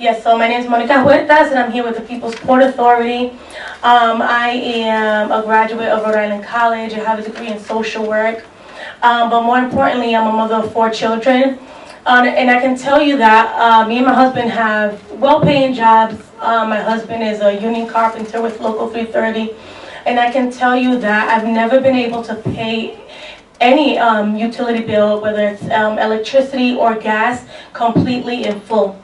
Yes, so my name is Monica Huertas, and I'm here with the People's Port Authority. I am a graduate of Rhode Island College. I have a degree in social work. But more importantly, I'm a mother of 4 children. And I can tell you that me and my husband have well-paying jobs. My husband is a union carpenter with Local 330. And I can tell you that I've never been able to pay any utility bill, whether it's electricity or gas, completely in full.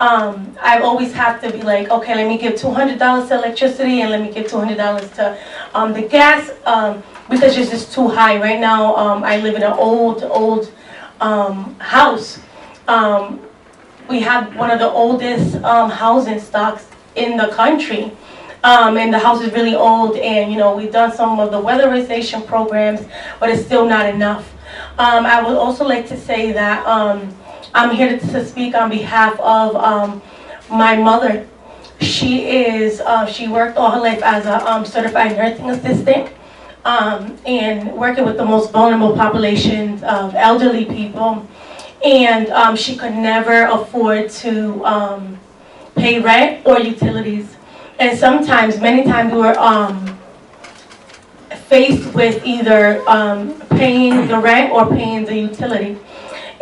I always have to be like, okay, let me give $200 to electricity and let me give $200 to the gas, because it's just too high. Right now, I live in an old house. We have one of the oldest housing stocks in the country. And the house is really old, and we've done some of the weatherization programs, but it's still not enough. I would also like to say that I'm here to speak on behalf of my mother. She worked all her life as a certified nursing assistant, and working with the most vulnerable populations of elderly people. And she could never afford to pay rent or utilities. And many times we were faced with either paying the rent or paying the utility.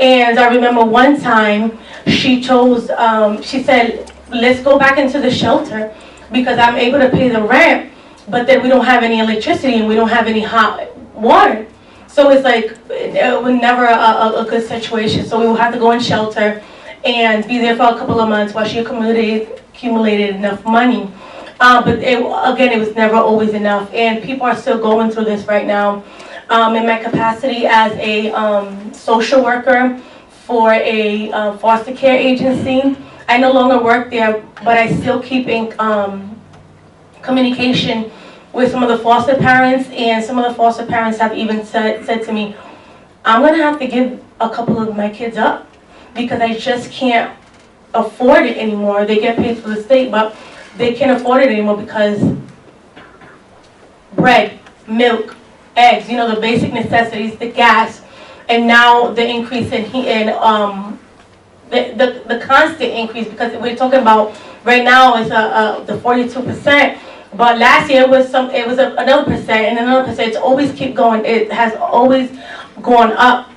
And I remember one time she said, let's go back into the shelter because I'm able to pay the rent, but then we don't have any electricity and we don't have any hot water. So it's like, it was never a good situation. So we would have to go in shelter and be there for a couple of months while she accumulated enough money. But it was never always enough. And people are still going through this right now. In my capacity as a social worker for a foster care agency, I no longer work there, but I still keep in communication with some of the foster parents, and some of the foster parents have even said to me, I'm going to have to give a couple of my kids up because I just can't afford it anymore. They get paid for the state, but they can't afford it anymore because bread, milk, eggs, the basic necessities, the gas, and now the increase in heat and the constant increase, because we're talking about right now is the 42%, but last year it was another percent and another percent. It's always keep going. It has always gone up,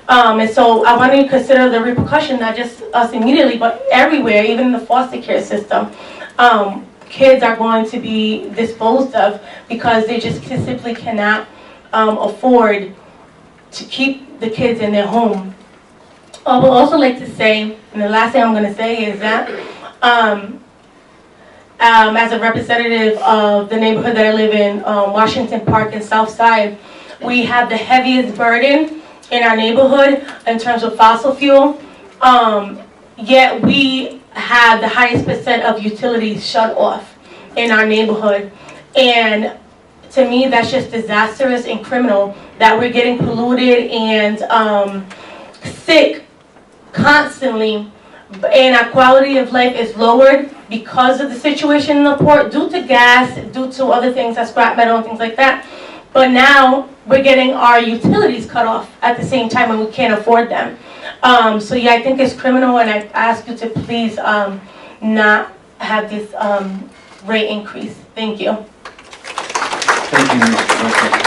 and so I want to consider the repercussion, not just us immediately, but everywhere, even in the foster care system. Kids are going to be disposed of because they just simply cannot afford to keep the kids in their home. I would also like to say, and the last thing I'm going to say is that as a representative of the neighborhood that I live in, Washington Park and Southside, we have the heaviest burden in our neighborhood in terms of fossil fuel, yet we have the highest percent of utilities shut off in our neighborhood. And to me, that's just disastrous and criminal that we're getting polluted and sick constantly, and our quality of life is lowered because of the situation in the port, due to gas, due to other things, like scrap metal and things like that. But now we're getting our utilities cut off at the same time and we can't afford them. So yeah, I think it's criminal, and I ask you to please not have this rate increase. Thank you. Thank you, Ms.